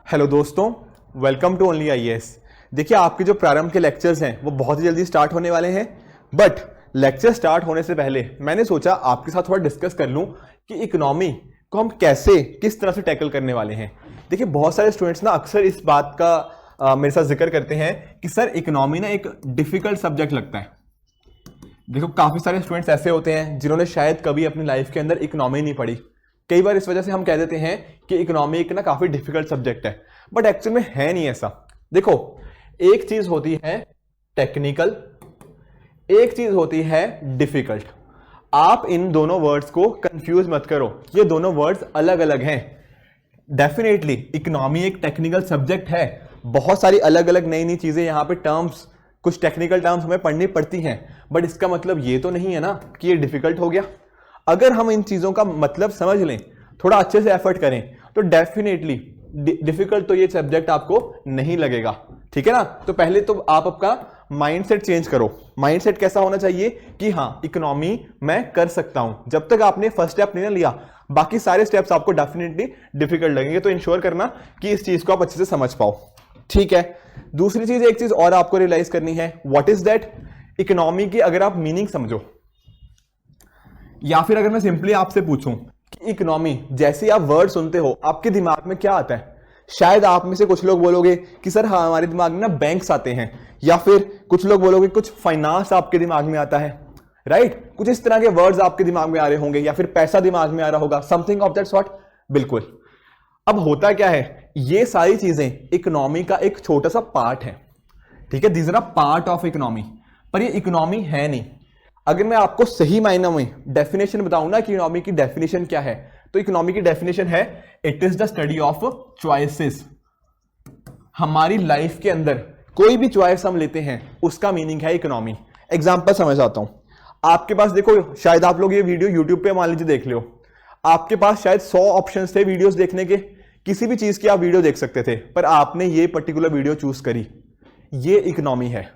Hello दोस्तों, welcome to only IAS. देखिए, आपके जो प्रारंभ के लेक्चर्स हैं वो बहुत ही जल्दी स्टार्ट होने वाले हैं, बट लेक्चर स्टार्ट होने से पहले मैंने सोचा आपके साथ थोड़ा डिस्कस कर लूं कि इकोनॉमी को हम कैसे किस तरह से टैकल करने वाले हैं। देखिए, बहुत सारे स्टूडेंट्स ना अक्सर इस बात का मेरे साथ जिक्र करते हैं कि सर इकोनॉमी ना एक डिफिकल्ट सब्जेक्ट लगता है। देखो, काफी सारे स्टूडेंट्स ऐसे होते हैं जिन्होंने शायद कभी अपनी लाइफ के अंदर इकोनॉमी नहीं पढ़ी। कई बार इस वजह से हम कह देते हैं कि इकोनॉमी एक ना काफी डिफिकल्ट सब्जेक्ट है, बट एक्चुअल में है नहीं ऐसा। देखो, एक चीज होती है टेक्निकल, एक चीज होती है डिफिकल्ट। आप इन दोनों वर्ड्स को कंफ्यूज मत करो, ये दोनों वर्ड्स अलग अलग हैं। डेफिनेटली इकोनॉमी एक टेक्निकल सब्जेक्ट है, बहुत सारी अलग अलग नई नई चीजें यहाँ पे टर्म्स, कुछ टेक्निकल टर्म्स हमें पढ़नी पड़ती हैं, बट इसका मतलब ये तो नहीं है ना कि ये डिफिकल्ट हो गया। अगर हम इन चीजों का मतलब समझ लें, थोड़ा अच्छे से एफर्ट करें, तो डेफिनेटली डिफिकल्ट तो ये सब्जेक्ट आपको नहीं लगेगा। ठीक है ना। तो पहले तो आप आपका माइंडसेट चेंज करो। माइंडसेट कैसा होना चाहिए कि हाँ, इकोनॉमी मैं कर सकता हूं। जब तक आपने फर्स्ट स्टेप नहीं लिया, बाकी सारे स्टेप्स आपको डेफिनेटली डिफिकल्ट लगेंगे। तो इंश्योर करना कि इस चीज को आप अच्छे से समझ पाओ। ठीक है। दूसरी चीज, एक चीज और आपको रियलाइज करनी है, व्हाट इज दैट। इकोनॉमी की अगर आप मीनिंग समझो, या फिर अगर मैं सिंपली आपसे पूछूं कि इकोनॉमी जैसे आप वर्ड सुनते हो आपके दिमाग में क्या आता है। शायद आप में से कुछ लोग बोलोगे कि सर हाँ, हमारे दिमाग में ना बैंक्स आते हैं, या फिर कुछ लोग बोलोगे कुछ फाइनेंस आपके दिमाग में आता है, राइट। कुछ इस तरह के वर्ड्स आपके दिमाग में आ रहे होंगे, या फिर पैसा दिमाग में आ रहा होगा, समथिंग ऑफ दैट सॉर्ट। बिल्कुल। अब होता क्या है, ये सारी चीजें इकोनॉमी का एक छोटा सा पार्ट है। ठीक है, this are a part of economy, पर ये इकोनॉमी है नहीं। अगर मैं आपको सही मायने में डेफिनेशन बताऊं ना कि इकोनॉमी की डेफिनेशन क्या है, तो इकोनॉमी की डेफिनेशन है, it is the study of choices. हमारी लाइफ के अंदर कोई भी चॉइस हम लेते हैं, उसका मीनिंग है इकोनॉमी। एग्जांपल समझ आता हूं। आपके पास देखो, शायद आप लोग ये वीडियो यूट्यूब पे मान लीजिए देख लो, आपके पास शायद 100 ऑप्शंस थे वीडियोस देखने के, किसी भी चीज की आप वीडियो देख सकते थे, पर आपने ये पर्टिकुलर वीडियो चूज करी। ये इकोनॉमी है।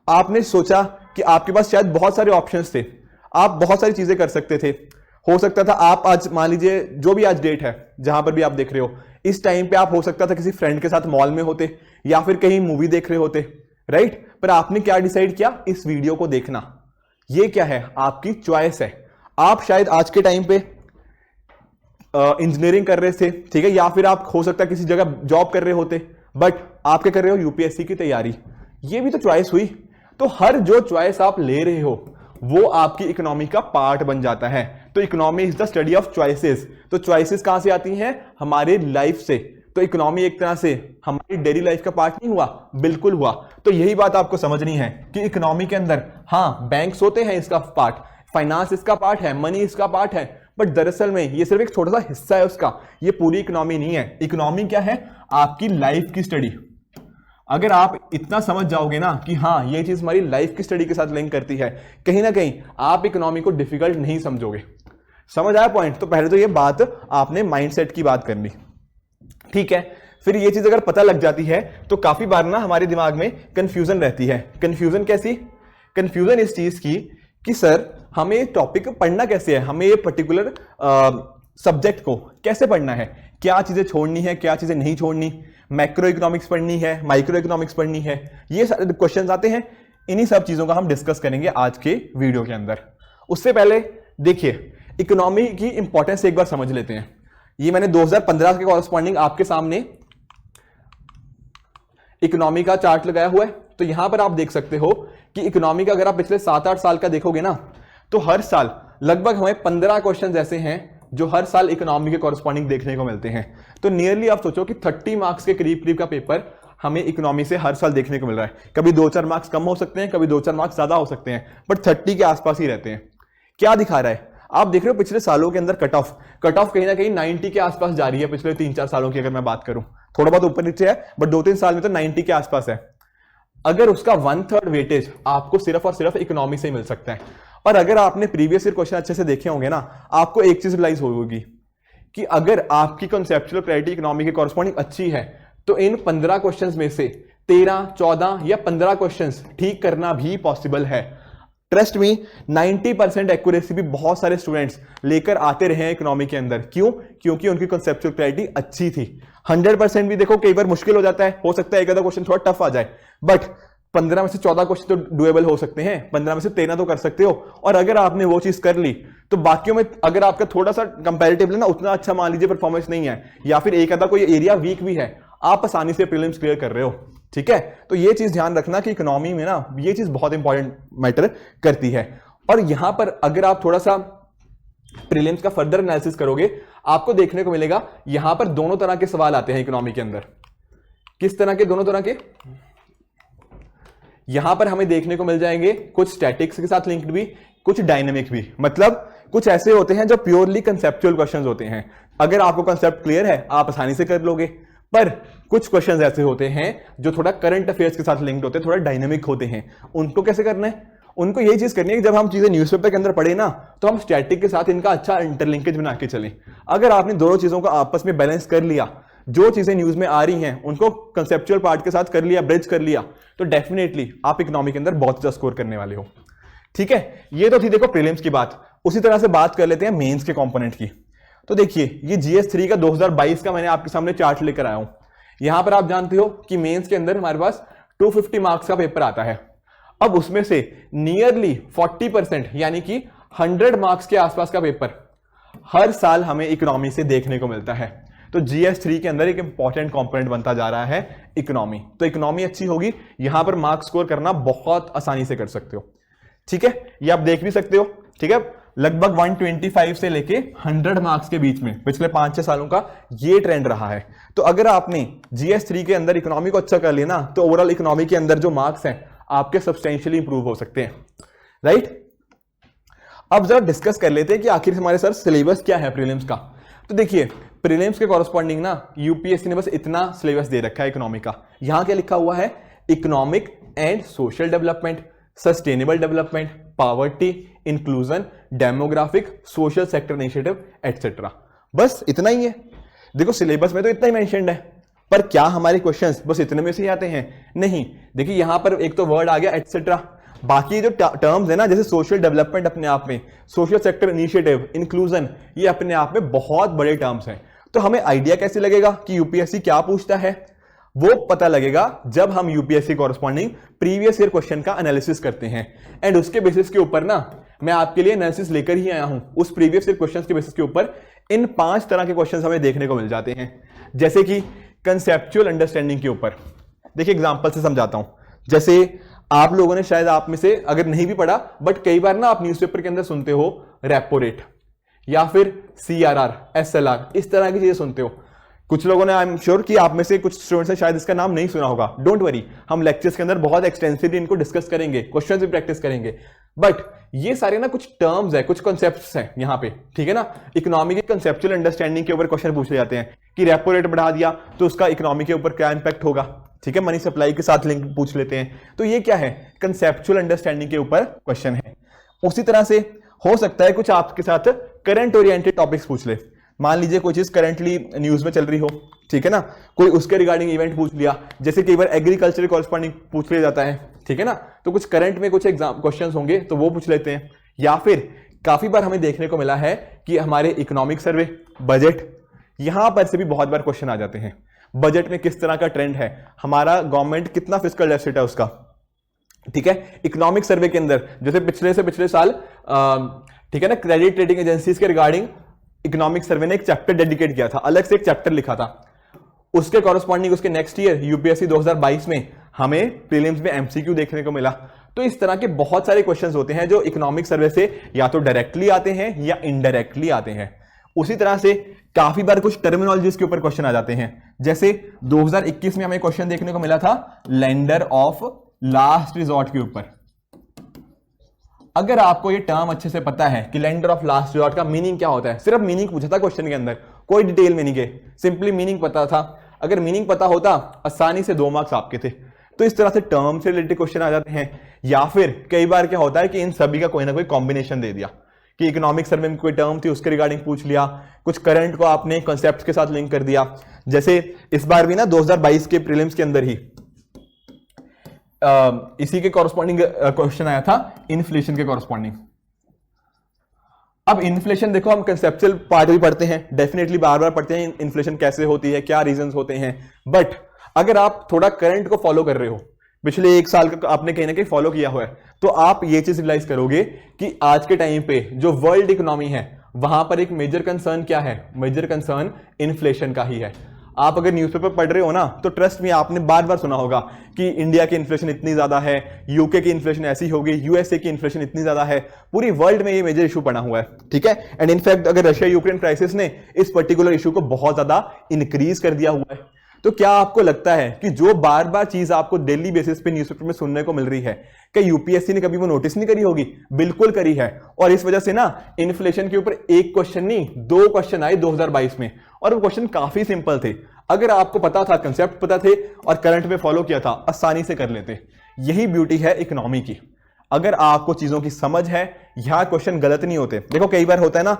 आपने सोचा कि आपके पास शायद बहुत सारे ऑप्शंस थे, आप बहुत सारी चीजें कर सकते थे। हो सकता था आप आज, मान लीजिए जो भी आज डेट है जहां पर भी आप देख रहे हो, इस टाइम पे आप हो सकता था किसी फ्रेंड के साथ मॉल में होते, या फिर कहीं मूवी देख रहे होते, राइट। पर आपने क्या डिसाइड किया, इस वीडियो को देखना। ये क्या है, आपकी चॉइस है। आप शायद आज के टाइम पे इंजीनियरिंग कर रहे थे, ठीक है, या फिर आप हो सकता है किसी जगह जॉब कर रहे होते, बट आप क्या कर रहे हो, यूपीएससी की तैयारी। ये भी तो चॉइस हुई। तो हर जो चॉइस आप ले रहे हो वो आपकी इकोनॉमी का पार्ट बन जाता है। तो economy is the study of choices. तो चॉइसेस कहां से आती हैं, हमारे लाइफ से। तो इकोनॉमी एक तरह से हमारी डेली लाइफ का पार्ट नहीं हुआ, बिल्कुल हुआ। तो यही बात आपको समझनी है कि इकोनॉमी के अंदर हाँ, बैंक्स होते हैं इसका पार्ट, फाइनेंस इसका पार्ट है, मनी इसका पार्ट है, बट दरअसल में ये सिर्फ एक छोटा सा हिस्सा है उसका, ये पूरी इकोनॉमी नहीं है। इकोनॉमी क्या है, आपकी लाइफ की स्टडी। अगर आप इतना समझ जाओगे ना कि हाँ, ये चीज हमारी लाइफ की स्टडी के साथ लिंक करती है, कहीं ना कहीं आप इकोनॉमी को डिफिकल्ट नहीं समझोगे। समझ आया पॉइंट। तो पहले तो ये बात आपने माइंडसेट की बात कर ली, ठीक है। फिर ये चीज अगर पता लग जाती है तो काफी बार ना हमारे दिमाग में कंफ्यूजन रहती है। कंफ्यूजन कैसी, कंफ्यूजन इस चीज की कि सर हमें टॉपिक पढ़ना कैसे है, हमें ये पर्टिकुलर सब्जेक्ट को कैसे पढ़ना है, क्या चीजें छोड़नी है, क्या चीजें नहीं छोड़नी, मैक्रो इकोनॉमिक्स पढ़नी है, माइक्रो इकोनॉमिक्स पढ़नी है, ये सारे क्वेश्चंस आते हैं। इन्हीं सब चीजों का हम डिस्कस करेंगे आज के वीडियो के अंदर। उससे पहले देखिए, इकोनॉमी की इंपॉर्टेंस एक बार समझ लेते हैं। ये मैंने 2015 के कॉरेस्पॉन्डिंग आपके सामने इकोनॉमी का चार्ट लगाया हुआ है। तो यहां पर आप देख सकते हो कि इकोनॉमी का अगर आप पिछले 7-8 साल का देखोगे ना, तो हर साल लगभग हमें 15 क्वेश्चन ऐसे हैं जो हर साल इकोनॉमी के कॉरेस्पॉन्डिंग देखने को मिलते हैं। तो नियरली आप सोचो कि 30 मार्क्स के करीब करीब का पेपर हमें इकोनॉमी से हर साल देखने को मिल रहा है। कभी 2-4 मार्क्स कम हो सकते हैं, कभी 2-4 मार्क्स ज्यादा हो सकते हैं, बट 30 के आसपास ही रहते हैं। क्या दिखा रहा है, आप देख रहे हो पिछले सालों के अंदर कट ऑफ कहीं ना कहीं 90 के आसपास जा रही है। पिछले 3-4 सालों की अगर मैं बात करूं, थोड़ा बहुत ऊपर नीचे है, बट 2-3 साल में तो 90 के आसपास है। अगर उसका 1/3 वेटेज आपको सिर्फ और सिर्फ इकोनॉमी से मिल सकता है। और अगर आपने प्रीवियस ईयर क्वेश्चन अच्छे से देखे होंगे ना, आपको एक चीज रियलाइज होगी कि अगर आपकी कॉन्सेप्चुअल क्लैरिटी इकोनॉमी के कॉरेस्पॉन्डिंग अच्छी है, तो इन 15 क्वेश्चंस में से 13, 14 या 15 क्वेश्चंस ठीक करना भी पॉसिबल है। ट्रस्ट मी 90% एक्यूरेसी भी बहुत सारे स्टूडेंट्स लेकर आते रहे हैं इकोनॉमी के अंदर। क्यों? क्योंकि उनकी कॉन्सेप्चुअल क्लैरिटी अच्छी थी। 100% भी देखो कई बार मुश्किल हो जाता है, हो सकता है एक आधा क्वेश्चन थोड़ा टफ आ जाए, बट 15 में से 14 क्वेश्चन तो डुएबल हो सकते हैं, 15 में से 13 तो कर सकते हो। और अगर आपने वो चीज कर ली तो बाकियों में अगर आपका थोड़ा सा कंपैरेटिवली ना उतना अच्छा मान लीजिए परफॉर्मेंस नहीं है, या फिर एक आधा कोई एरिया वीक भी है, आप आसानी से प्रीलिम्स क्लियर कर रहे हो। ठीक है, तो ये चीज ध्यान रखना कि इकोनॉमी में ना ये चीज बहुत इंपॉर्टेंट मैटर करती है। और यहां पर अगर आप थोड़ा सा प्रीलिम्स का फर्दर एनालिसिस करोगे, आपको देखने को मिलेगा यहां पर दोनों तरह के सवाल आते हैं इकोनॉमी के अंदर। किस तरह के? दोनों तरह के। यहां पर हमें देखने को मिल जाएंगे कुछ स्टैटिक्स के साथ लिंक्ड भी, कुछ डायनेमिक भी। मतलब कुछ ऐसे होते हैं जो प्योरली कंसेप्चुअल क्वेश्चंस होते हैं, अगर आपको कंसेप्ट क्लियर है आप आसानी से कर लोगे। पर कुछ क्वेश्चंस ऐसे होते हैं जो थोड़ा करंट अफेयर्स के साथ लिंक्ड होते हैं, थोड़ा डायनेमिक होते हैं। उनको कैसे करना है? उनको यही चीज करनी है कि जब हम चीजें न्यूज़पेपर के अंदर पढ़े ना, तो हम स्टैटिक के साथ इनका अच्छा इंटरलिंकेज बना के चलें। अगर आपने दोनों चीजों को आपस में बैलेंस कर लिया, जो चीजें न्यूज में आ रही हैं उनको कंसेप्चुअल पार्ट के साथ कर लिया, ब्रिज कर लिया, तो डेफिनेटली आप इकोनॉमी के अंदर बहुत अच्छा स्कोर करने वाले हो। ठीक है, ये तो थी देखो प्रीलिम्स की बात। उसी तरह से बात कर लेते हैं मेंस के कंपोनेंट की। तो देखिए ये GS3 का 2022 का मैंने आपके सामने चार्ट लेकर आया हूं। यहां पर आप जानते हो कि मेंस के अंदर हमारे पास 250 मार्क्स का पेपर आता है। अब उसमें से नियरली 40% यानी कि 100 मार्क्स के आसपास का पेपर हर साल हमें इकोनॉमी से देखने को मिलता है। तो GS3 के अंदर एक इंपॉर्टेंट कंपोनेंट बनता जा रहा है इकोनॉमी। तो इकोनॉमी अच्छी होगी, यहां पर मार्क्स स्कोर करना बहुत आसानी से कर सकते हो। ठीक है, ये आप देख भी सकते हो। ठीक है, लगभग 125 से लेके 100 मार्क्स के बीच में पिछले 5-6 सालों का ये ट्रेंड रहा है। तो अगर आपने GS3 के अंदर इकोनॉमी को अच्छा कर लिया ना, तो ओवरऑल इकोनॉमी के अंदर जो मार्क्स हैं आपके सब्सटेंशियली इंप्रूव हो सकते हैं। राइट, अब जरा डिस्कस कर लेते हैं कि आखिर हमारे सर सिलेबस क्या है प्रीलिम्स का। तो देखिए प्रीलिम्स के कॉरस्पॉन्डिंग ना यूपीएससी ने बस इतना सिलेबस दे रखा है इकोनॉमी का। यहां क्या लिखा हुआ है? Economic and social development, sustainable development, poverty, inclusion, demographic, social sector initiative etcetera. बस इतना ही है। देखो सिलेबस में तो इतना ही मेंशन्ड है, पर क्या हमारे क्वेश्चंस बस इतने में से ही आते हैं? नहीं। देखिए यहां पर एक तो वर्ड आ गया एटसेट्रा, बाकी जो टर्म्स है ना, जैसे सोशल डेवलपमेंट अपने आप में, सोशल सेक्टर इनिशिएटिव, इंक्लूजन, ये अपने आप में बहुत बड़े टर्म्स हैं। तो हमें आइडिया कैसे लगेगा कि यूपीएससी क्या पूछता है? वो पता लगेगा जब हम UPSC corresponding previous year question का एनालिसिस करते हैं। एंड उसके बेसिस के ऊपर ना मैं आपके लिए एनालिसिस लेकर ही आया हूं। उस प्रीवियस ईयर क्वेश्चन के बेसिस के ऊपर इन 5 तरह के क्वेश्चन हमें देखने को मिल जाते हैं। जैसे कि कंसेप्चुअल अंडरस्टैंडिंग के ऊपर, देखिए एग्जाम्पल से समझाता हूं। जैसे आप लोगों ने शायद आप में से अगर नहीं भी पढ़ा, बट कई बार ना आप न्यूज़पेपर के अंदर सुनते हो रेपो रेट या फिर CRR, SLR, इस तरह की चीजें सुनते हो। कुछ लोगों ने, आई एम श्योर कि आप में से कुछ स्टूडेंट्स ने शायद इसका नाम नहीं सुना होगा। डोंट वरी, हम लेक्चर्स के अंदर बहुत एक्सटेंसिवली इनको डिस्कस करेंगे, क्वेश्चंस भी प्रैक्टिस करेंगे। बट ये सारे ना कुछ टर्म्स है, कुछ कॉन्सेप्ट्स हैं यहाँ पे। ठीक है ना, इकोनॉमी के कंसेप्चुअल अंडरस्टैंडिंग के ऊपर क्वेश्चन पूछे जाते हैं कि रेपो रेट बढ़ा दिया तो उसका इकोनॉमी के ऊपर क्या इंपैक्ट होगा। ठीक है, मनी सप्लाई के साथ लिंक पूछ लेते हैं। तो ये क्या है? कंसेप्चुअल अंडरस्टैंडिंग के ऊपर क्वेश्चन है। उसी तरह से हो सकता है कुछ आपके साथ करंट ओरिएंटेड टॉपिक्स पूछ ले। मान लीजिए कोई चीज करंटली न्यूज में चल रही हो, ठीक है ना, कोई उसके रिगार्डिंग इवेंट पूछ लिया। जैसे कई बार एग्रीकल्चर कॉरस्पॉन्डिंग पूछ लिया जाता है, ठीक है ना, तो कुछ करंट में कुछ एग्जाम क्वेश्चंस होंगे तो वो पूछ लेते हैं। या फिर काफी बार हमें देखने को मिला है कि हमारे इकोनॉमिक सर्वे, बजट, यहां पर से भी बहुत बार क्वेश्चन आ जाते हैं। बजट में किस तरह का ट्रेंड है, हमारा गवर्नमेंट कितना फिस्कल डेफिसिट है उसका। ठीक है, इकोनॉमिक सर्वे के अंदर जैसे पिछले साल ठीक है ना, क्रेडिट रेटिंग एजेंसीज के रिगार्डिंग इकोनॉमिक सर्वे ने एक चैप्टर डेडिकेट किया था, अलग से एक चैप्टर लिखा था। उसके कॉरस्पॉन्डिंग उसके नेक्स्ट ईयर यूपीएससी 2022 में हमें प्रीलिम्स में एमसीक्यू देखने को मिला। तो इस तरह के बहुत सारे क्वेश्चंस होते हैं जो इकोनॉमिक सर्वे से या तो डायरेक्टली आते हैं या इनडायरेक्टली आते हैं। उसी तरह से काफी बार कुछ टर्मिनोलॉजीज के ऊपर क्वेश्चन आ जाते हैं। जैसे 2021 में हमें क्वेश्चन देखने को मिला था लेंडर ऑफ लास्ट रिजॉर्ट के ऊपर। अगर आपको ये टर्म अच्छे से पता है कि लेंडर ऑफ लास्ट रिजॉर्ट का मीनिंग क्या होता है, सिर्फ मीनिंग पूछा था क्वेश्चन के अंदर, कोई डिटेल में नहीं गए, सिंपली मीनिंग पता था। अगर मीनिंग पता होता आसानी से 2 मार्क्स आपके थे। तो इस तरह से टर्म से रिलेटेड क्वेश्चन आ जाते हैं। या फिर कई बार क्या होता है कि इन सभी का कोई ना कोई कॉम्बिनेशन दे दिया कि इकोनॉमिक सर्वे में कोई टर्म थी उसके रिगार्डिंग पूछ लिया, कुछ करंट को आपने कॉन्सेप्ट्स के साथ लिंक कर दिया। जैसे इस बार भी ना 2022 के प्रीलिम्स के अंदर ही इसी के कॉरस्पॉन्डिंग क्वेश्चन आया था इन्फ्लेशन के कॉरस्पॉन्डिंग। अब इन्फ्लेशन देखो, हम कंसेप्चुअल पार्ट भी पढ़ते हैं, डेफिनेटली बार बार पढ़ते हैं इन्फ्लेशन कैसे होती है, क्या रीजंस होते हैं, बट अगर आप थोड़ा करंट को फॉलो कर रहे हो, पिछले एक साल का आपने कहीं ना कहीं फॉलो किया हुआ है, तो आप ये चीज रियलाइज करोगे कि आज के टाइम पे जो वर्ल्ड इकोनॉमी है वहां पर एक मेजर कंसर्न क्या है, मेजर कंसर्न इन्फ्लेशन का ही है। आप अगर न्यूज़पेपर पढ़ रहे हो ना, तो ट्रस्ट में आपने बार बार सुना होगा कि इंडिया की इन्फ्लेशन इतनी ज्यादा है, यूके की इन्फ्लेशन ऐसी होगी, यूएसए की इन्फ्लेशन इतनी ज्यादा है, पूरी वर्ल्ड में ये मेजर इशू बना हुआ है, ठीक है। एंड इनफैक्ट अगर रशिया यूक्रेन क्राइसिस ने इस पर्टिकुलर इशू को बहुत ज्यादा इंक्रीज कर दिया हुआ है। तो क्या आपको लगता है कि जो बार बार चीज आपको डेली बेसिस पे न्यूज़पेपर में सुनने को मिल रही है, क्या यूपीएससी ने कभी वो नोटिस नहीं करी होगी? बिल्कुल करी है। और इस वजह से ना इन्फ्लेशन के ऊपर एक क्वेश्चन नहीं, 2 क्वेश्चन आए 2022 में, और वो क्वेश्चन काफी सिंपल थे। अगर आपको पता था, कंसेप्ट पता थे और करंट में फॉलो किया था, आसानी से कर लेते। यही ब्यूटी है इकोनॉमी की। अगर आपको चीजों की समझ है, यहां क्वेश्चन गलत नहीं होते। देखो कई बार होता है ना,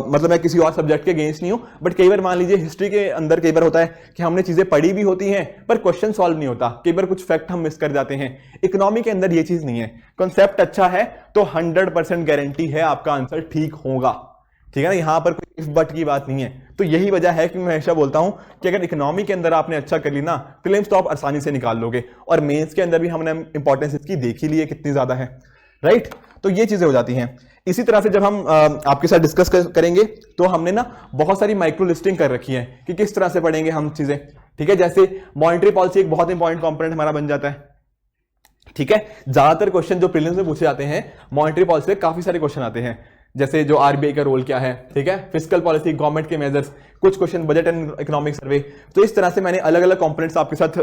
मतलब मैं किसी और सब्जेक्ट के अगेंस्ट नहीं हूं, बट कई बार मान लीजिए हिस्ट्री के अंदर कई बार होता है कि हमने चीजें पढ़ी भी होती हैं पर क्वेश्चन सॉल्व नहीं होता, कई बार कुछ फैक्ट हम मिस कर जाते हैं। इकोनॉमी के अंदर ये चीज नहीं है। कॉन्सेप्ट अच्छा है तो 100% गारंटी है आपका आंसर ठीक होगा, ठीक है ना। यहां पर कोई इफ बट की बात नहीं है। तो यही वजह है कि मैं हमेशा बोलता हूं कि अगर इकोनॉमी के अंदर आपने अच्छा कर ली ना, प्रीलिम्स तो आप आसानी से निकाल लोगे, और मेंस के अंदर भी हमने इंपॉर्टेंस इसकी देखी ली है कितनी ज्यादा है, राइट। तो ये चीजें हो जाती हैं। इसी तरह से जब हम आपके साथ डिस्कस करेंगे तो हमने ना बहुत सारी माइक्रो लिस्टिंग कर रखी है कि किस तरह से पढ़ेंगे हम चीजें, ठीक है। जैसे मॉनेटरी पॉलिसी एक बहुत इंपॉर्टेंट कंपोनेंट हमारा बन जाता है, ठीक है। ज्यादातर क्वेश्चन जो प्रीलिम्स में पूछे जाते हैं मॉनेटरी पॉलिसी में काफी सारे क्वेश्चन आते हैं, जैसे जो आरबीआई का रोल क्या है, ठीक है, फिस्कल पॉलिसी, गवर्नमेंट के मेजर्स, कुछ question budget and economic survey. तो इस तरह से मैंने अलग अलग कंपोनेंट्स आपके साथ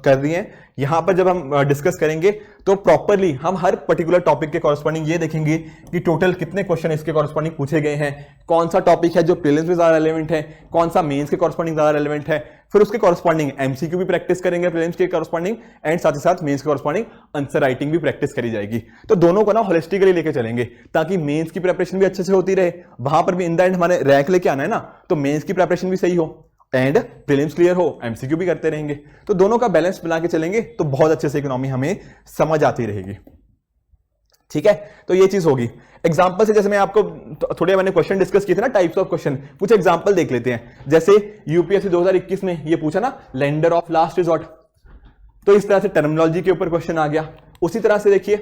कर दिए हैं। यहां पर जब हम डिस्कस करेंगे तो प्रॉपरली हम हर पर्टिकुलर टॉपिक के कॉरस्पॉन्डिंग ये देखेंगे कि टोटल कितने क्वेश्चन इसके कॉरस्पॉन्डिंग पूछे गए हैं, कौन सा टॉपिक है जो प्रीलिम्स में ज्यादा रेलेवेंट है, कौन सा मेंस के कॉरस्पॉन्डिंग ज्यादा रेलेवेंट है। फिर उसके कॉरस्पॉन्डिंग एमसीक्यू भी प्रैक्टिस करेंगे प्रीलिम्स के कॉरस्पॉन्डिंग, एंड साथ ही साथ मेंस के कॉरस्पॉन्डिंग आंसर राइटिंग भी प्रैक्टिस करी जाएगी। तो दोनों को ना होलिस्टिकली लेके चलेंगे ताकि मेंस की प्रिपरेशन भी अच्छे से होती रहे, वहां पर भी इन द एंड हमारे रैंक लेके आना है ना, तो मेंस की प्रिपरेशन भी सही हो एंड प्रीलिम्स क्लियर हो, एमसीक्यू भी करते रहेंगे। तो दोनों का बैलेंस बना के चलेंगे तो बहुत अच्छे से इकोनॉमी हमें समझ आती रहेगी, ठीक है। तो ये चीज होगी। एग्जांपल से, जैसे मैं आपको थोड़े मैंने क्वेश्चन डिस्कस किए थे ना, टाइप्स ऑफ क्वेश्चन, कुछ एग्जांपल देख लेते हैं। जैसे यूपीएससी 2021 में ये पूछा ना, लेंडर ऑफ लास्ट रिजॉर्ट, तो इस तरह से टर्मिनोलॉजी के ऊपर क्वेश्चन आ गया। उसी तरह से देखिए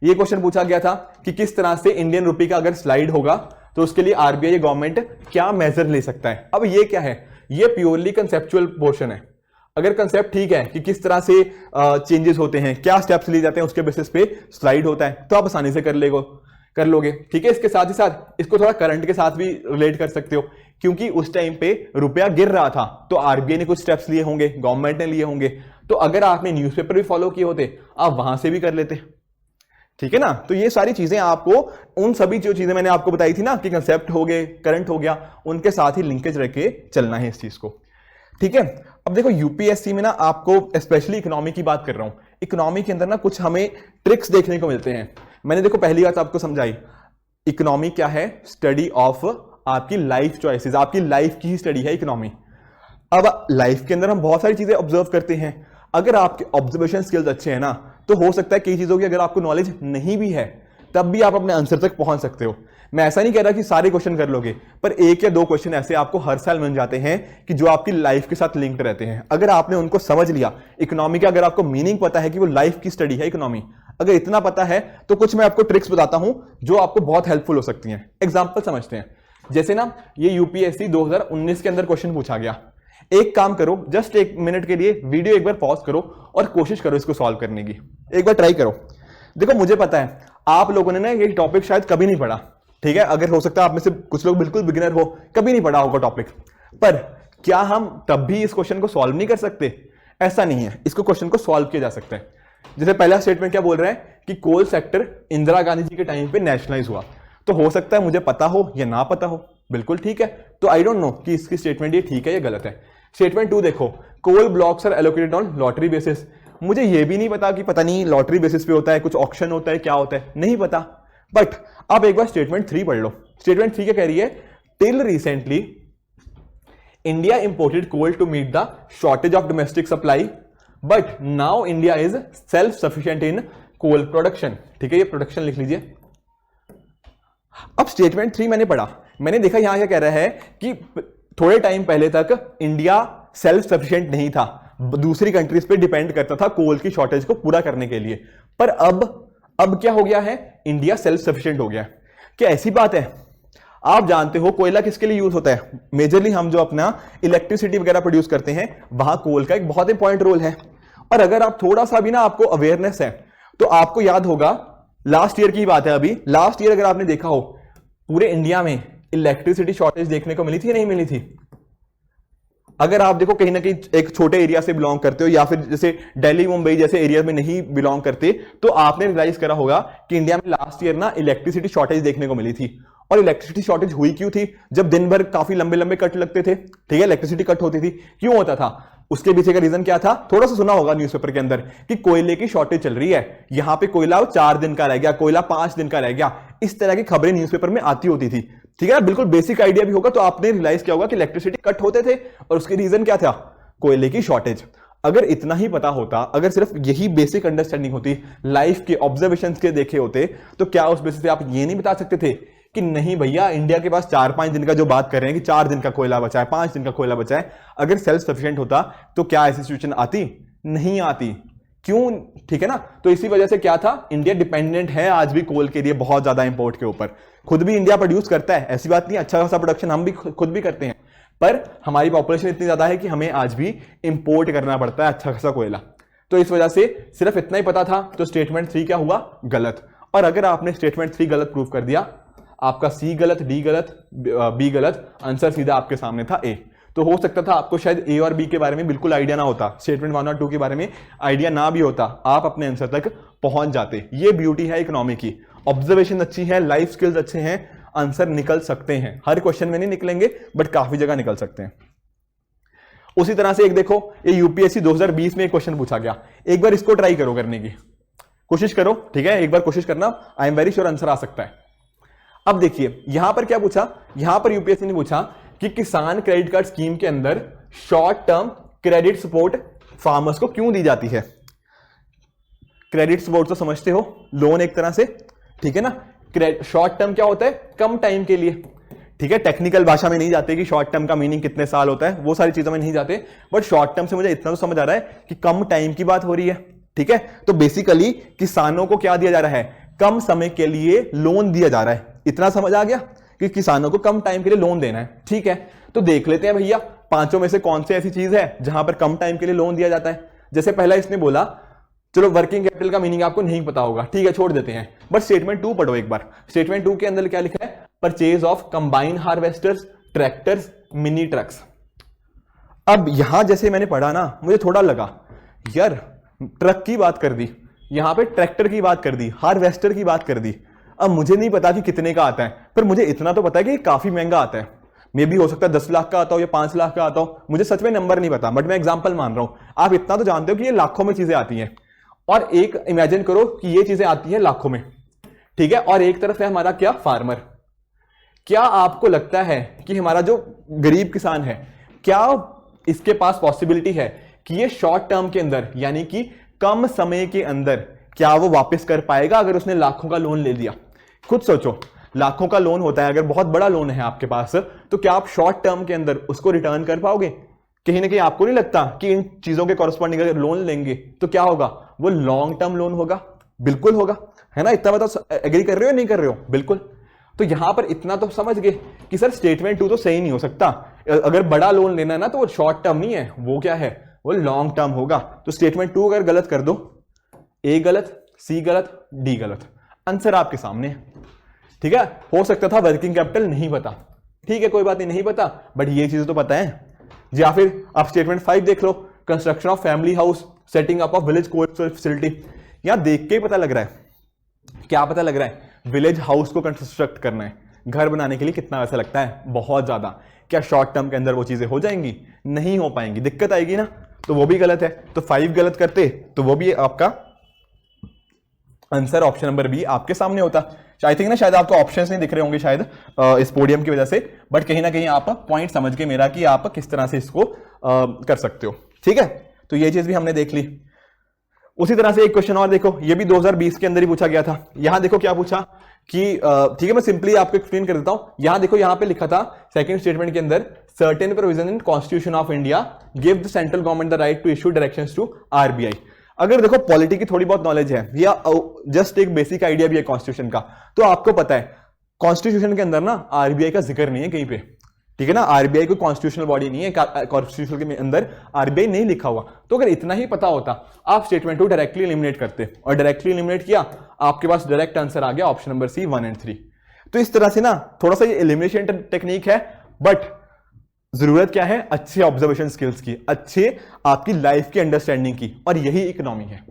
ये क्वेश्चन पूछा गया था कि किस तरह से इंडियन रुपी का अगर स्लाइड होगा तो उसके लिए आरबीआई गवर्नमेंट क्या मेजर ले सकता है। अब ये क्या है, ये प्योरली कंसेप्चुअल पोर्शन है। अगर कंसेप्ट ठीक है कि किस तरह से चेंजेस होते हैं, क्या स्टेप्स लिए जाते हैं, उसके बेसिस पे स्लाइड होता है, तो आप आसानी से कर लोगे, ठीक है। इसके साथ ही साथ इसको थोड़ा करंट के साथ भी रिलेट कर सकते हो, क्योंकि उस टाइम पे रुपया गिर रहा था तो आरबीआई ने कुछ स्टेप्स लिए होंगे, गवर्नमेंट ने लिए होंगे। तो अगर आपने न्यूज़पेपर भी फॉलो किए होते आप वहां से भी कर लेते, ठीक है ना। तो ये सारी चीजें आपको, उन सभी जो चीजें मैंने आपको बताई थी ना कि कंसेप्ट हो गए, करंट हो गया, उनके साथ ही लिंकेज रख के चलना है इस चीज को, ठीक है। अब देखो यूपीएससी में ना आपको स्पेशली इकोनॉमी की बात कर रहा हूं, इकोनॉमी के अंदर ना कुछ हमें ट्रिक्स देखने को मिलते हैं। मैंने देखो पहली बात आपको समझाई, इकोनॉमी क्या है, स्टडी ऑफ आपकी लाइफ चॉइसेस, आपकी लाइफ की ही स्टडी है इकोनॉमी। अब लाइफ के अंदर हम बहुत सारी चीजें ऑब्जर्व करते हैं, अगर आपके ऑब्जर्वेशन स्किल्स अच्छे हैं ना, तो हो सकता है कई चीजों की अगर आपको नॉलेज नहीं भी है तब भी आप अपने आंसर तक पहुंच सकते हो। मैं ऐसा नहीं कह रहा कि सारे क्वेश्चन कर लोगे, पर 1 या 2 क्वेश्चन ऐसे आपको हर साल मिल जाते हैं कि जो आपकी लाइफ के साथ लिंक्ड रहते हैं। अगर आपने उनको समझ लिया, इकोनॉमी का अगर आपको मीनिंग पता है कि वो लाइफ की स्टडी है इकोनॉमी, अगर इतना पता है तो कुछ मैं आपको ट्रिक्स बताता हूं जो आपको बहुत हेल्पफुल हो सकती हैं। एग्जाम्पल समझते हैं। जैसे ना ये यूपीएससी 2019 के अंदर क्वेश्चन पूछा गया। एक काम करो, जस्ट 1 मिनट के लिए वीडियो एक बार पॉज करो और कोशिश करो इसको सॉल्व करने की, एक बार ट्राई करो। देखो मुझे पता है आप लोगों ने ना ये टॉपिक शायद कभी नहीं पढ़ा, ठीक है। अगर हो सकता है आप में से कुछ लोग बिल्कुल बिगिनर हो, कभी नहीं पढ़ा होगा टॉपिक, पर क्या हम तब भी इस क्वेश्चन को सॉल्व नहीं कर सकते? ऐसा नहीं है, इसको क्वेश्चन को सॉल्व किया जा सकता है। जैसे पहला स्टेटमेंट क्या बोल रहा है कि कोल सेक्टर इंदिरा गांधी जी के टाइम पे नेशनलाइज हुआ, तो हो सकता है मुझे पता हो या ना पता हो, बिल्कुल ठीक है। तो आई डोंट नो कि इसकी स्टेटमेंट ये ठीक है या गलत है। स्टेटमेंट 2 देखो, coal blocks are allocated on lottery basis. मुझे ये भी नहीं पता कि पता नहीं लॉटरी बेसिस पे होता है, कुछ ऑक्शन होता है, क्या होता है, नहीं पता। बट अब एक बार स्टेटमेंट 3 पढ़ लो। स्टेटमेंट 3 क्या कह रही है? Till recently India imported coal to meet the shortage of domestic supply but now India is self sufficient in coal production. ठीक है, ये प्रोडक्शन लिख लीजिए। अब स्टेटमेंट 3 मैंने पढ़ा, मैंने देखा यहां क्या कह रहा है कि थोड़े टाइम पहले तक इंडिया सेल्फ सफिशिएंट नहीं था, दूसरी कंट्रीज पे डिपेंड करता था कोल की शॉर्टेज को पूरा करने के लिए। पर अब क्या हो गया है, इंडिया सेल्फ सफिशिएंट हो गया। क्या ऐसी बात है? आप जानते हो कोयला किसके लिए यूज होता है? मेजरली हम जो अपना इलेक्ट्रिसिटी वगैरह प्रोड्यूस करते हैं, वहां कोल का एक बहुत इंपॉर्टेंट रोल है। और अगर आप थोड़ा सा भी ना आपको अवेयरनेस है तो आपको याद होगा, लास्ट ईयर की बात है, अभी लास्ट ईयर अगर आपने देखा हो, पूरे इंडिया में इलेक्ट्रिसिटी शॉर्टेज देखने को मिली थी या नहीं मिली थी? अगर आप देखो कहीं ना कहीं एक छोटे एरिया से बिलोंग करते हो या फिर जैसे दिल्ली मुंबई जैसे एरिया में नहीं बिलोंग करते, तो आपने रियलाइज करा होगा कि इंडिया में लास्ट ईयर ना इलेक्ट्रिसिटी शॉर्टेज देखने को मिली थी। और इलेक्ट्रिसिटी शॉर्टेज हुई क्यों थी? जब दिन भर काफी लंबे लंबे कट लगते थे, ठीक है, इलेक्ट्रिसिटी कट होती थी। क्यों होता था? उसके पीछे का रीजन क्या था? थोड़ा सा सुना होगा न्यूज़पेपर के अंदर कि कोयले की शॉर्टेज चल रही है, यहां पे कोयला 4 दिन का रह गया, कोयला 5 दिन का रह गया, इस तरह की खबरें न्यूज़पेपर में आती होती थी। ठीक है ना, बिल्कुल बेसिक आइडिया भी होगा तो आपने रियलाइज किया होगा कि इलेक्ट्रिसिटी कट होते थे और उसके रीजन क्या था? कोयले की शॉर्टेज। अगर इतना ही पता होता, अगर सिर्फ यही बेसिक अंडरस्टैंडिंग होती, लाइफ के ऑब्जर्वेशंस के देखे होते, तो क्या उस बेसिस पे आप ये नहीं बता सकते थे कि नहीं भैया इंडिया के पास 4-5 दिन का जो बात कर रहे हैं कि 4 दिन का कोयला बचा है, 5 दिन का कोयला बचा है, अगर सेल्फ सफिशिएंट होता तो क्या ऐसी सिचुएशन आती? नहीं आती। क्यों? ठीक है ना, तो इसी वजह से क्या था, इंडिया डिपेंडेंट है आज भी कोल के लिए बहुत ज्यादा इंपोर्ट के ऊपर। खुद भी इंडिया प्रोड्यूस करता है, ऐसी बात नहीं, अच्छा खासा प्रोडक्शन हम भी खुद भी करते हैं, पर हमारी पॉपुलेशन इतनी ज्यादा है कि हमें आज भी इंपोर्ट करना पड़ता है अच्छा खासा कोयला। तो इस वजह से सिर्फ इतना ही पता था, तो स्टेटमेंट 3 क्या हुआ? गलत। और अगर आपने स्टेटमेंट 3 गलत प्रूव कर दिया, आपका सी गलत, डी गलत, बी गलत, आंसर सीधा आपके सामने था ए। तो हो सकता था आपको शायद ए और बी के बारे में बिल्कुल आइडिया ना होता, स्टेटमेंट 1 और 2 के बारे में आइडिया ना भी होता, आप अपने आंसर तक पहुंच जाते। ये ब्यूटी है इकोनॉमी की, ऑब्जर्वेशन अच्छी है, लाइफ स्किल्स अच्छे हैं, आंसर निकल सकते हैं। हर क्वेश्चन में नहीं निकलेंगे बट काफी जगह निकल सकते हैं। उसी तरह से एक देखो, ये यूपीएससी 2020 में एक क्वेश्चन पूछा गया, एक बार इसको ट्राई करो, करने की कोशिश करो, ठीक है, एक बार कोशिश करना, I am very sure answer आ सकता है। अब देखिए यहां पर क्या पूछा, यहां पर यूपीएससी ने पूछा कि किसान क्रेडिट कार्ड स्कीम के अंदर short term credit support farmers को क्यों दी जाती है? क्रेडिट सपोर्ट तो समझते हो, लोन एक तरह से, ठीक है ना। शॉर्ट टर्म क्या होता है? कम टाइम के लिए, ठीक है, टेक्निकल भाषा में नहीं जाते कि शॉर्ट टर्म का मीनिंग कितने साल होता है, वो सारी चीजों में नहीं जाते, बट शॉर्ट टर्म से मुझे इतना तो समझ आ रहा है कि कम टाइम की बात हो रही है, ठीक है। तो बेसिकली किसानों को क्या दिया जा रहा है? कम समय के लिए लोन दिया जा रहा है। इतना समझ आ गया कि किसानों को कम टाइम के लिए लोन देना है, ठीक है। तो देख लेते हैं भैया पांचों में से कौन सी ऐसी चीज है जहां पर कम टाइम के लिए लोन दिया जाता है। जैसे पहला इसने बोला, चलो वर्किंग कैपिटल का मीनिंग आपको नहीं पता होगा, ठीक है, छोड़ देते हैं, बट स्टेटमेंट 2 पढ़ो एक बार। स्टेटमेंट 2 के अंदर क्या लिखा है? Purchase of combine harvesters, tractors, mini trucks. अब यहां जैसे मैंने पढ़ा ना, मुझे थोड़ा लगा यार ट्रक की बात कर दी, यहां पे ट्रैक्टर की बात कर दी, हार्वेस्टर की बात कर दी। अब मुझे नहीं पता कि कितने का आता है, पर मुझे इतना तो पता है कि काफी महंगा आता है। मे भी हो सकता है 10 लाख का आता हो या 5 लाख का आता हो, मुझे सच में नंबर नहीं पता, बट मैं एग्जांपल मान रहा हूं। आप इतना तो जानते हो कि ये लाखों में चीजें आती हैं, और एक इमेजिन करो कि ये चीजें आती हैं लाखों में, ठीक है, और एक तरफ है हमारा क्या? फार्मर। क्या आपको लगता है कि हमारा जो गरीब किसान है, क्या इसके पास पॉसिबिलिटी है कि ये शॉर्ट टर्म के अंदर, यानी कि कम समय के अंदर, क्या वो वापस कर पाएगा अगर उसने लाखों का लोन ले लिया? खुद सोचो, लाखों का लोन होता है, अगर बहुत बड़ा लोन है आपके पास, तो क्या आप शॉर्ट टर्म के अंदर उसको रिटर्न कर पाओगे? कहीं ना कहीं आपको नहीं लगता कि इन चीजों के कॉरस्पॉन्डिंग अगर लोन लेंगे तो क्या होगा? वो लॉन्ग टर्म लोन होगा, बिल्कुल होगा, है ना। इतना बताओ, एग्री कर रहे हो नहीं कर रहे हो? बिल्कुल। तो यहां पर इतना तो समझ गए कि सर स्टेटमेंट 2 तो सही नहीं हो सकता, अगर बड़ा लोन लेना है ना तो वो शॉर्ट टर्म नहीं है, वो क्या है? वो लॉन्ग टर्म होगा। तो स्टेटमेंट 2 अगर गलत कर दो, ए गलत, सी गलत, डी गलत, आंसर आपके सामने है, ठीक है। हो सकता था वर्किंग कैपिटल नहीं पता, ठीक है, कोई बात नहीं पता, बट ये चीज तो पता है। या फिर आप स्टेटमेंट 5 देख लो, construction of family house, setting up of village cold storage facility. यहां देख के ही पता लग रहा है, क्या पता लग रहा है? विलेज हाउस को कंस्ट्रक्ट करना है, घर बनाने के लिए कितना पैसा लगता है? बहुत ज्यादा। क्या शॉर्ट टर्म के अंदर वो चीजें हो जाएंगी? नहीं हो पाएंगी, दिक्कत आएगी ना। तो वो भी गलत है, तो 5 गलत करते तो वो भी आपका आंसर ऑप्शन नंबर बी आपके सामने होता। आई थिंक ना शायद आपको ऑप्शंस नहीं दिख रहे होंगे शायद इस पोडियम की वजह से, बट कहीं ना कहीं आप पॉइंट समझ के मेरा कि आप किस तरह से इसको कर सकते हो, ठीक है। तो ये चीज भी हमने देख ली। उसी तरह से एक क्वेश्चन और देखो, ये भी 2020 के अंदर ही पूछा गया था। यहां देखो क्या पूछा कि ठीक है, मैं सिंपली आपको एक्सप्लेन कर देता हूं। यहां देखो, यहां पे लिखा था सेकंड स्टेटमेंट के अंदर, certain provision in constitution of India give the central government the right to issue directions to RBI. अगर देखो पॉलिटी की थोड़ी बहुत नॉलेज है या जस्ट एक बेसिक आइडिया भी है कॉन्स्टिट्यूशन का, तो आपको पता है कॉन्स्टिट्यूशन के अंदर ना आरबीआई का जिक्र नहीं है कहीं पे, ठीक है ना। आरबीआई कोई कॉन्स्टिट्यूशनल बॉडी नहीं है, कॉन्स्टिट्यूशन के अंदर आरबीआई नहीं लिखा हुआ। तो अगर इतना ही पता होता, आप स्टेटमेंट को डायरेक्टली एलिमिनेट करते, और डायरेक्टली एलिमिनेट किया, आपके पास डायरेक्ट आंसर आ गया ऑप्शन नंबर सी 1 और 3। तो इस तरह से ना थोड़ा सा ये एलिमिनेशन टेक्निक है, बट जरूरत क्या है, अच्छे ऑब्जर्वेशन स्किल्स की, अच्छे आपकी लाइफ की अंडरस्टैंडिंग की, और यही इकोनॉमी है।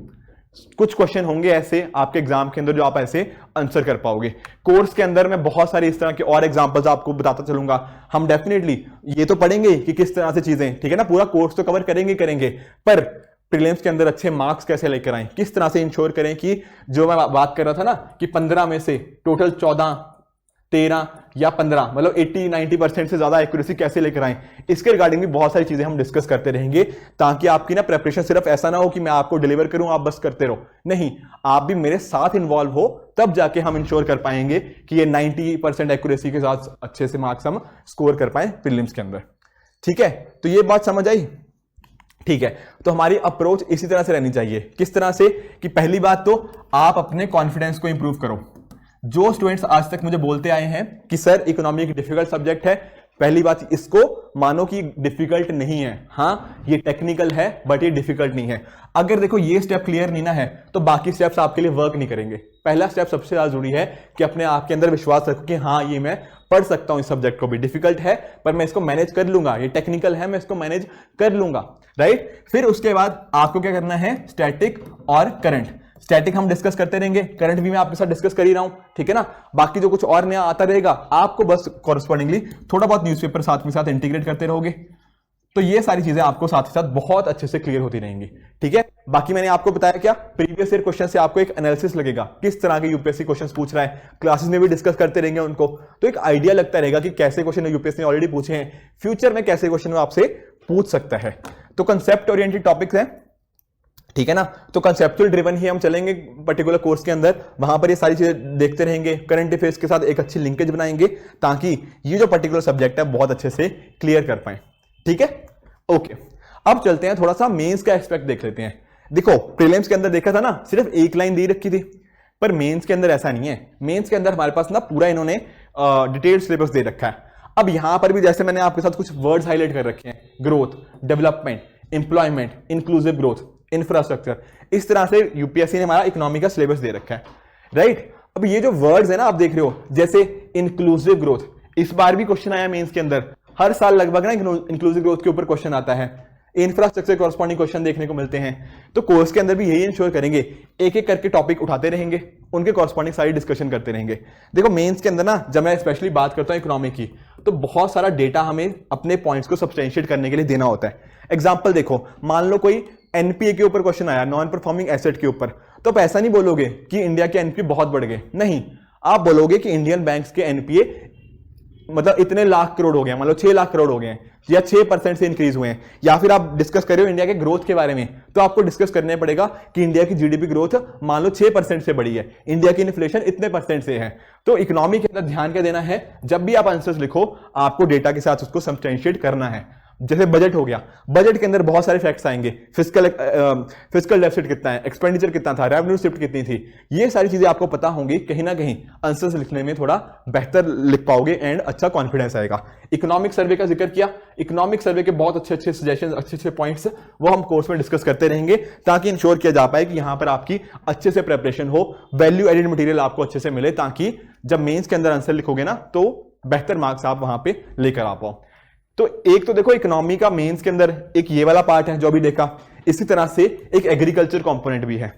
कुछ क्वेश्चन होंगे ऐसे आपके एग्जाम के अंदर जो आप ऐसे आंसर कर पाओगे। कोर्स के अंदर मैं बहुत सारे इस तरह के और एग्जांपल्स आपको बताता चलूंगा। हम डेफिनेटली ये तो पढ़ेंगे कि किस तरह से चीजें, ठीक है ना, पूरा कोर्स तो कवर करेंगे, पर प्रीलिम्स के अंदर अच्छे मार्क्स कैसे लेकर आएं, किस तरह से इंश्योर करें कि जो मैं बात कर रहा था ना कि 15 में से टोटल 14, 13 या 15, मतलब 80-90% से ज्यादा एक्यूरेसी कैसे लेकर आएं, इसके रिगार्डिंग भी बहुत सारी चीजें हम डिस्कस करते रहेंगे, ताकि आपकी ना प्रेपरेशन सिर्फ ऐसा ना हो कि मैं आपको डिलीवर करूं आप बस करते रहो। नहीं, आप भी मेरे साथ इन्वॉल्व हो, तब जाके हम इंश्योर कर पाएंगे कि ये 90% एक्यूरेसी के साथ अच्छे से मार्क्स हम स्कोर कर पाए प्रीलिम्स के अंदर। ठीक है, तो ये बात समझ आई। ठीक है, तो हमारी अप्रोच इसी तरह से रहनी चाहिए। किस तरह से कि पहली बात तो आप अपने कॉन्फिडेंस को इंप्रूव करो। जो स्टूडेंट्स आज तक मुझे बोलते आए हैं कि सर इकोनॉमी एक डिफिकल्ट सब्जेक्ट है, पहली बात इसको मानो कि डिफिकल्ट नहीं है। हाँ, ये टेक्निकल है बट ये डिफिकल्ट नहीं है। अगर देखो ये स्टेप क्लियर नहीं ना है तो बाकी स्टेप्स आपके लिए वर्क नहीं करेंगे। पहला स्टेप सबसे ज्यादा जरूरी है कि अपने आप के अंदर विश्वास रखो कि हाँ, ये मैं पढ़ सकता हूं, इस सब्जेक्ट को भी डिफिकल्ट है पर मैं इसको मैनेज कर लूंगा, ये टेक्निकल है मैं इसको मैनेज कर लूंगा, राइट। फिर उसके बाद आपको क्या करना है, स्टैटिक और करंट। स्टैटिक हम डिस्कस करते रहेंगे, करंट भी मैं आपके साथ डिस्कस कर ही रहा हूं, ठीक है ना। बाकी जो कुछ और नया आता रहेगा आपको बस कॉरस्पॉन्डिंगली थोड़ा बहुत न्यूज़पेपर साथ में साथ इंटीग्रेट करते रहोगे, तो ये सारी चीजें आपको साथ ही साथ बहुत अच्छे से क्लियर होती रहेंगी। ठीक है, बाकी मैंने आपको बताया क्या, प्रीवियस ईयर क्वेश्चन से आपको एक एनालिसिस लगेगा, किस तरह के यूपीएससी क्वेश्चंस पूछ रहा है, क्लासेस में भी डिस्कस करते रहेंगे उनको, तो एक आइडिया लगता रहेगा कि कैसे क्वेश्चन यूपीएससी ने ऑलरेडी पूछे हैं, फ्यूचर में कैसे क्वेश्चन आपसे पूछ सकता है। तो कंसेप्ट ओरिएंटेड टॉपिक्स हैं, ठीक है ना। तो कंसेप्चुअल ड्रिवन ही हम चलेंगे पर्टिकुलर कोर्स के अंदर, वहां पर ये सारी चीजें देखते रहेंगे, करंट अफेयर्स के साथ एक अच्छी लिंकेज बनाएंगे ताकि ये जो पर्टिकुलर सब्जेक्ट है बहुत अच्छे से क्लियर कर पाए। ठीक है, ओके। अब चलते हैं थोड़ा सा मेंस का एस्पेक्ट देख लेते हैं। देखो प्रीलिम्स के अंदर देखा था ना सिर्फ एक लाइन दी रखी थी, पर मेंस के अंदर ऐसा नहीं है। मेंस के अंदर हमारे पास ना पूरा इन्होंने डिटेल्ड सिलेबस दे रखा है। अब यहां पर भी जैसे मैंने आपके साथ कुछ वर्ड्स हाईलाइट कर रखे हैं, growth, development, employment, inclusive growth, infrastructure, इस तरह से यूपीएससी ने हमारा इकोनॉमी का सिलेबस दे रखा है, राइट। अब ये जो वर्ड्स है ना आप देख रहे हो, जैसे इंक्लूसिव ग्रोथ, इस बार भी क्वेश्चन आया मेंस के अंदर, हर साल लगभग ना इंक्लूसिव ग्रोथ के ऊपर क्वेश्चन आता है, इंफ्रास्ट्रक्चर कॉरस्पॉन्डिंग क्वेश्चन देखने को मिलते हैं। तो कोर्स के अंदर भी यही इंश्योर करेंगे, एक एक करके टॉपिक उठाते रहेंगे, उनके कॉरस्पॉन्डिंग सारी डिस्कशन करते रहेंगे। देखो मेंस के अंदर ना जब मैं स्पेशली बात करता हूं इकोनॉमी की, तो बहुत सारा डेटा हमें अपने पॉइंट्स को सब्सटेंशिएट करने के लिए देना होता है। एग्जाम्पल देखो, मान लो कोई एनपीए के ऊपर क्वेश्चन आया, नॉन परफॉर्मिंग एसेट के ऊपर, तो आप ऐसा नहीं बोलोगे कि इंडिया के एनपीए बहुत बढ़ गए, नहीं, आप बोलोगे कि इंडियन बैंक्स के एनपीए मतलब इतने लाख करोड़ हो गए, मतलब 6 लाख करोड़ हो गए या 6% से इंक्रीज हुए हैं। या फिर आप डिस्कस कर रहे हो इंडिया के ग्रोथ के बारे में, तो आपको डिस्कस करने पड़ेगा कि इंडिया की जीडीपी ग्रोथ मान लो 6% से बढ़ी है, इंडिया की इन्फ्लेशन इतने % से है। तो इकोनॉमी के अंदर ध्यान क्या देना है, जब भी आप आंसर्स लिखो आपको डेटा के साथ उसको सब्सटेंशिएट करना है। जैसे बजट हो गया, बजट के अंदर बहुत सारे फैक्ट्स आएंगे, फिस्कल डेफिसिट कितना है, एक्सपेंडिचर कितना था, रेवेन्यू शिफ्ट कितनी थी, ये सारी चीजें आपको पता होंगी, कहीं ना कहीं आंसर्स लिखने में थोड़ा बेहतर लिख पाओगे एंड अच्छा कॉन्फिडेंस आएगा। इकोनॉमिक सर्वे का जिक्र किया, इकोनॉमिक सर्वे के बहुत अच्छे अच्छे सजेशन, अच्छे अच्छे पॉइंट्स वो हम कोर्स में डिस्कस करते रहेंगे, ताकि इंश्योर किया जा पाए कि यहां पर आपकी अच्छे से प्रेपरेशन हो, वैल्यू एडेड मटेरियल आपको अच्छे से मिले, ताकि जब मेंस के अंदर आंसर लिखोगे ना तो बेहतर मार्क्स आप वहां पे लेकर आ पाओ। तो एक तो देखो इकोनॉमी का मेंस के अंदर एक ये वाला पार्ट है जो अभी देखा, इसी तरह से एक एग्रीकल्चर कंपोनेंट भी है।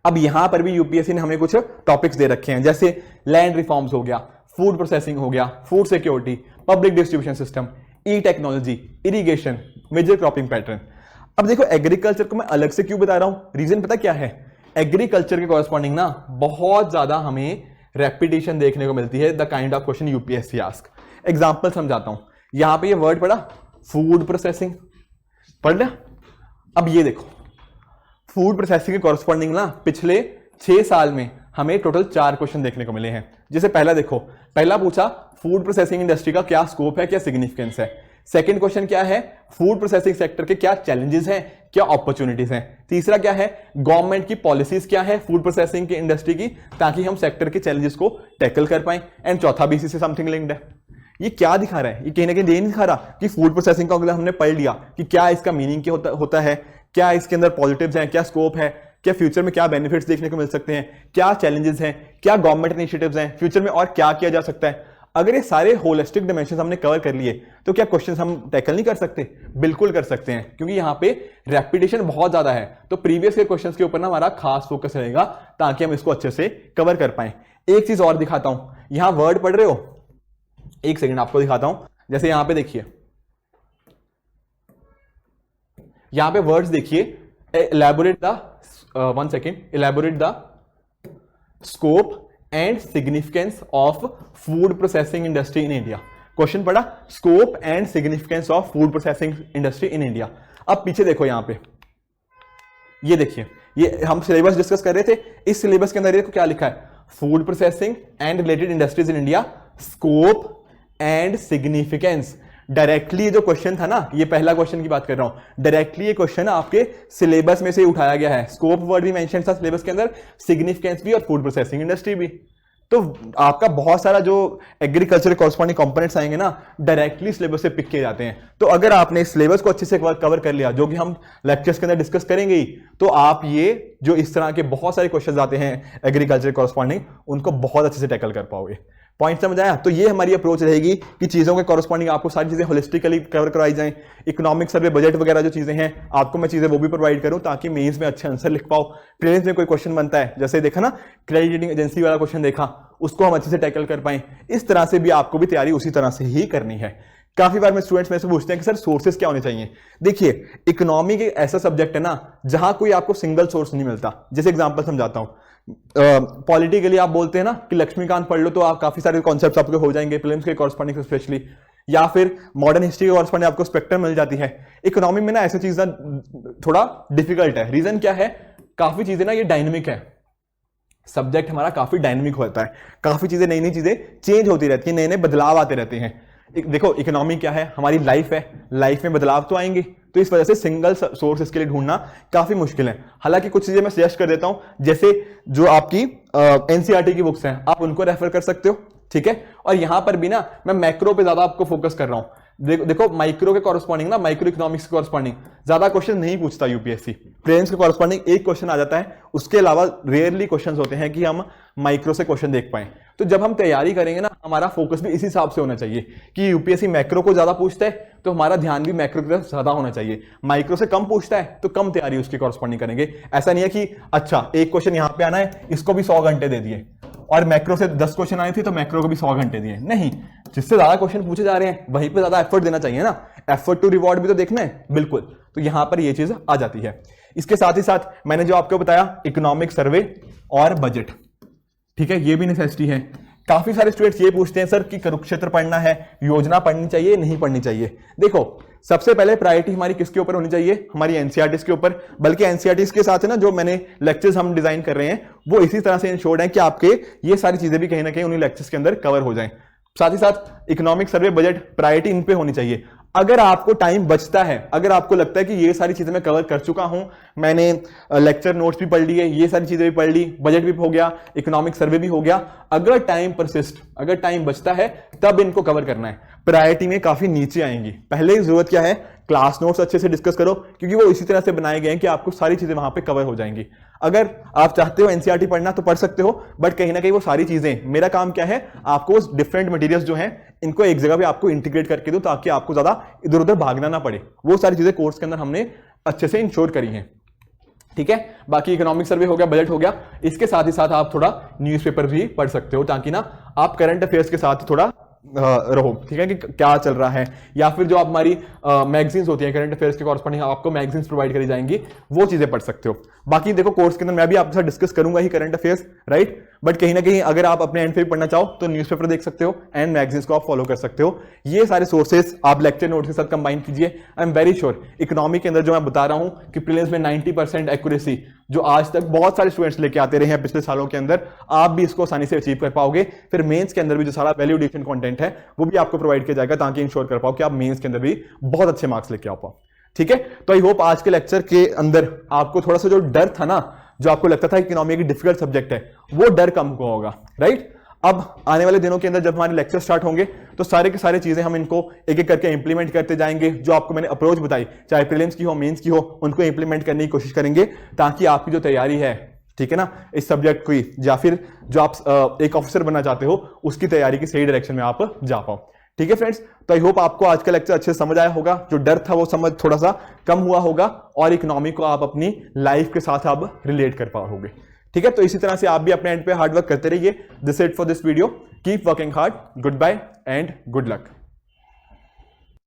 अब यहां पर भी यूपीएससी ने हमें कुछ टॉपिक्स दे रखे हैं, जैसे लैंड रिफॉर्म्स हो गया, फूड प्रोसेसिंग हो गया, food security, public distribution system, e technology, irrigation, major cropping pattern. अब देखो एग्रीकल्चर को मैं अलग से क्यों बता रहा हूं, रीजन पता क्या है, एग्रीकल्चर के कॉरस्पॉन्डिंग ना बहुत ज्यादा हमें रेपिटेशन देखने को मिलती है, the kind of question UPSC ask. Example समझाता हूं, यहां पे ये वर्ड पढ़ा, फूड प्रोसेसिंग पढ़ लिया, अब ये देखो, फूड प्रोसेसिंग के कॉरस्पॉन्डिंग ना पिछले 6 साल में हमें टोटल 4 क्वेश्चन देखने को मिले हैं। जैसे पहला देखो, पहला पूछा फूड प्रोसेसिंग इंडस्ट्री का क्या स्कोप है, क्या सिग्निफिकेंस है। सेकंड क्वेश्चन क्या है, फूड प्रोसेसिंग सेक्टर के क्या चैलेंजेस हैं, क्या अपॉर्चुनिटीज हैं। तीसरा क्या है, गवर्नमेंट की पॉलिसीज क्या है फूड प्रोसेसिंग की इंडस्ट्री की, ताकि हम सेक्टर के चैलेंजेस को टैकल कर पाएं। एंड चौथा भी इसी से समथिंग लिंक्ड है। ये क्या दिखा रहा है, ये कहीं ना कहीं ये नहीं दिखा रहा कि फूड प्रोसेसिंग का अगर हमने पढ़ लिया कि क्या इसका मीनिंग क्या होता है, क्या इसके अंदर पॉजिटिव्स हैं, क्या स्कोप है, क्या फ्यूचर में क्या बेनिफिट्स देखने को मिल सकते हैं, क्या चैलेंजेस हैं, क्या गवर्नमेंट इनिशिएटिव्स हैं, फ्यूचर में और क्या किया जा सकता है। अगर ये सारे होलिस्टिक डिमेंशंस हमने कवर कर लिए तो क्या क्वेश्चंस हम टैकल नहीं कर सकते? बिल्कुल कर सकते हैं, क्योंकि यहां पे रेपिटेशन बहुत ज्यादा है। तो प्रीवियस के क्वेश्चंस के ऊपर ना हमारा खास फोकस रहेगा ताकि हम इसको अच्छे से कवर कर पाए। एक चीज और दिखाता हूं, यहां वर्ड पढ़ रहे हो, एक सेकंड आपको दिखाता हूं। जैसे यहां पे देखिए, यहां पे वर्ड्स देखिए, elaborate the scope and significance of food processing industry in India। Question पढ़ा, scope and significance of food processing industry in India. अब पीछे देखो, यहां पे ये देखिए, ये हम सिलेबस डिस्कस कर रहे थे, इस सिलेबस के अंदर देखो क्या लिखा है, food processing and related industries in India, scope and significance. Directly जो क्वेश्चन था ना, ये पहला क्वेश्चन की बात कर रहा हूं, डायरेक्टली ये क्वेश्चन आपके सिलेबस में से उठाया गया है। स्कोप वर्ड भी मेंशन था सिलेबस के अंदर, सिग्निफिकेंस भी और फूड प्रोसेसिंग इंडस्ट्री भी। तो आपका बहुत सारा जो एग्रीकल्चर कॉरस्पॉन्डिंग कंपोनेंट्स आएंगे ना, डायरेक्टली सिलेबस से पिक किए जाते हैं। तो अगर आपने सिलेबस को अच्छे से कवर कर लिया, जो कि हम लेक्चर्स के अंदर डिस्कस करेंगे ही, तो आप ये जो इस तरह के बहुत सारे क्वेश्चन आते हैं एग्रीकल्चर कॉरस्पॉन्डिंग, उनको बहुत अच्छे से टैकल कर पाओगे। पॉइंट समझ आया? तो ये हमारी अप्रोच रहेगी कि चीजों के कॉरस्पॉन्डिंग आपको सारी चीजें होलिस्टिकली कवर करवाई जाएं। इकोनॉमिक सर्वे, बजट वगैरह जो चीजें हैं, आपको मैं चीजें वो भी प्रोवाइड करूं ताकि मेंस में अच्छे आंसर लिख पाओ। प्रीलिम्स में कोई क्वेश्चन बनता है, जैसे देखा ना क्रेडिट रेटिंग एजेंसी वाला क्वेश्चन देखा, उसको हम अच्छे से टैकल कर पाए। इस तरह से भी आपको भी तैयारी उसी तरह से ही करनी है। काफी बार में स्टूडेंट्स में से पूछते हैं कि सर सोर्सेज क्या होने चाहिए। देखिए, इकोनॉमी एक ऐसा सब्जेक्ट है ना जहां कोई आपको सिंगल सोर्स नहीं मिलता। जैसे एग्जांपल समझाता हूं, पॉलिटिकली आप बोलते हैं ना कि लक्ष्मीकांत पढ़ लो तो आप काफी सारे कॉन्सेप्ट्स आपके हो जाएंगे प्रीलिम्स के कॉरस्पॉन्डिंग स्पेशली, या फिर मॉडर्न हिस्ट्री के कॉरस्पॉन्डिंग आपको स्पेक्ट्रम मिल जाती है। इकोनॉमी में ना ऐसी चीज थोड़ा डिफिकल्ट है। रीजन क्या है, काफी चीजें ना ये डायनेमिक है, सब्जेक्ट हमारा काफी डायनेमिक होता है, काफी चीजें नई नई चीजें चेंज होती रहती है, नए नए बदलाव आते रहते हैं। देखो इकोनॉमी क्या है, हमारी लाइफ है, लाइफ में बदलाव तो आएंगे, तो इस वजह से सिंगल सोर्स इसके लिए ढूंढना काफी मुश्किल है। हालांकि कुछ चीजें मैं सजेस्ट कर देता हूं, जैसे जो आपकी एनसीईआरटी की बुक्स हैं आप उनको रेफर कर सकते हो, ठीक है। और यहां पर भी ना मैं मैक्रो पे ज्यादा आपको फोकस कर रहा हूं। देखो माइक्रो के कॉरस्पॉन्डिंग ना, माइक्रो इकोनॉमिक्स के कॉरस्पॉन्डिंग ज्यादा क्वेश्चन नहीं पूछता यूपीएससी। प्रीलिम्स के कॉरस्पॉन्डिंग एक क्वेश्चन आ जाता है, उसके अलावा रेयरली क्वेश्चन होते हैं कि हम माइक्रो से क्वेश्चन देख पाए। तो जब हम तैयारी करेंगे ना, हमारा फोकस भी इसी हिसाब से होना चाहिए कि यूपीएससी मैक्रो को ज्यादा पूछता है तो हमारा ध्यान भी मैक्रो की तरफ ज्यादा होना चाहिए। माइक्रो से कम पूछता है तो कम तैयारी उसकी कॉरस्पॉन्डिंग करेंगे। ऐसा नहीं है कि अच्छा एक क्वेश्चन यहां पे आना है, इसको भी 100 घंटे दे दिए, और मैक्रो से 10 क्वेश्चन आए थे तो मैक्रो को भी 100 घंटे दिए। नहीं, जिससे ज्यादा क्वेश्चन पूछे जा रहे हैं वहीं पे ज्यादा एफर्ट देना चाहिए ना, एफर्ट टू रिवॉर्ड भी तो देखना है। बिल्कुल, तो यहां पर ये चीज आ जाती है। इसके साथ ही साथ मैंने जो आपको बताया इकोनॉमिक सर्वे और बजट, ठीक है, ये भी नेसेसिटी है। काफी सारे स्टूडेंट्स ये पूछते हैं सर कि कुरुक्षेत्र पढ़ना है, योजना पढ़नी चाहिए नहीं पढ़नी चाहिए। देखो सबसे पहले प्रायोरिटी हमारी किसके ऊपर होनी चाहिए, हमारी एनसीईआरटीज के ऊपर। बल्कि एनसीईआरटीज के साथ है ना जो मैंने लेक्चर्स हम डिजाइन कर रहे हैं वो इसी तरह से इंश्योर्ड है कि आपके ये सारी चीजें भी कहीं ना कहीं उन्हीं लेक्चर्स के अंदर कवर हो जाएं। साथ ही साथ इकोनॉमिक सर्वे, बजट, प्रायोरिटी इन पे होनी चाहिए। अगर आपको टाइम बचता है, अगर आपको लगता है कि ये सारी चीजें मैं कवर कर चुका हूं, मैंने लेक्चर नोट्स भी पढ़ लिए, ये सारी चीजें भी पढ़ ली, बजट भी हो गया, इकोनॉमिक सर्वे भी हो गया, अगर टाइम परसिस्ट, अगर टाइम बचता है तब इनको कवर करना है। प्रायोरिटी में काफी नीचे आएंगी। पहले जरूरत क्या है, क्लास नोट्स अच्छे से डिस्कस करो, क्योंकि वो इसी तरह से बनाए गए हैं कि आपको सारी चीजें वहां पे कवर हो जाएंगी। अगर आप चाहते हो एनसीईआरटी पढ़ना तो पढ़ सकते हो, बट कहीं ना कहीं वो सारी चीजें, मेरा काम क्या है, आपको डिफरेंट मटेरियल्स जो हैं इनको एक जगह पे आपको इंटीग्रेट करके दूं ताकि आपको ज्यादा इधर उधर भागना ना पड़े। वो सारी चीजें कोर्स के अंदर हमने अच्छे से इंश्योर करी हैं, ठीक है। बाकी इकोनॉमिक सर्वे हो गया, बजट हो गया, इसके साथ ही साथ आप थोड़ा न्यूज़पेपर भी पढ़ सकते हो ताकि ना आप करंट अफेयर्स के साथ थोड़ा रहो, ठीक है, कि क्या चल रहा है। या फिर जो आप हमारी मैगजीन्स होती हैं करंट अफेयर्स के कॉरस्पॉन्डिंग, आपको मैगजीन्स प्रोवाइड करी जाएंगी, वो चीजें पढ़ सकते हो। बाकी देखो कोर्स के अंदर मैं भी आपके साथ डिस्कस करूंगा ही करंट अफेयर्स, राइट। बट कहीं ना कहीं अगर आप अपने एंड पे भी पढ़ना चाहो तो न्यूज़पेपर देख सकते हो एंड मैगजीन्स को आप फॉलो कर सकते हो। ये सारे सोर्सेज आप लेक्चर नोट्स के साथ कंबाइन कीजिए। आई एम वेरी श्योर इकोनॉमी के अंदर जो मैं बता रहा हूं कि प्रीलिम्स में 90% एक्यूरेसी जो आज तक बहुत सारे स्टूडेंट्स लेके आते रहे हैं पिछले सालों के अंदर, आप भी इसको आसानी से अचीव कर पाओगे। फिर मेंस के अंदर भी जो सारा वैल्यू एडिशन कंटेंट है वो भी आपको प्रोवाइड किया जाएगा ताकि इंश्योर कर पाओ कि आप मेंस के अंदर भी बहुत अच्छे मार्क्स लेके आ पाओ। ठीक है, तो आई होप आज के लेक्चर के अंदर आपको थोड़ा सा जो डर था ना, जो आपको लगता था इकोनॉमी एक डिफिकल्ट सब्जेक्ट है, वो डर कम होगा। राइट, अब आने वाले दिनों के अंदर जब हमारे लेक्चर स्टार्ट होंगे तो सारे के सारे चीजें हम इनको एक एक करके इंप्लीमेंट करते जाएंगे। जो आपको मैंने अप्रोच बताई, चाहे प्रीलिम्स की हो मेंस की हो, उनको इंप्लीमेंट करने की कोशिश करेंगे ताकि आपकी जो तैयारी है, ठीक है ना, इस सब्जेक्ट की या फिर जो आप एक ऑफिसर बनना चाहते हो उसकी तैयारी की सही डायरेक्शन में आप जा पाओ। ठीक है फ्रेंड्स, तो आई होप आपको आज का लेक्चर अच्छे से समझ आया होगा। जो डर था वो समझ थोड़ा सा कम हुआ होगा और इकोनॉमी को आप अपनी लाइफ के साथ आप रिलेट कर पाओगे। ठीक है, तो इसी तरह से आप भी अपने एंड पे हार्ड वर्क करते रहिए। This it for this video, keep working hard, good bye and good luck.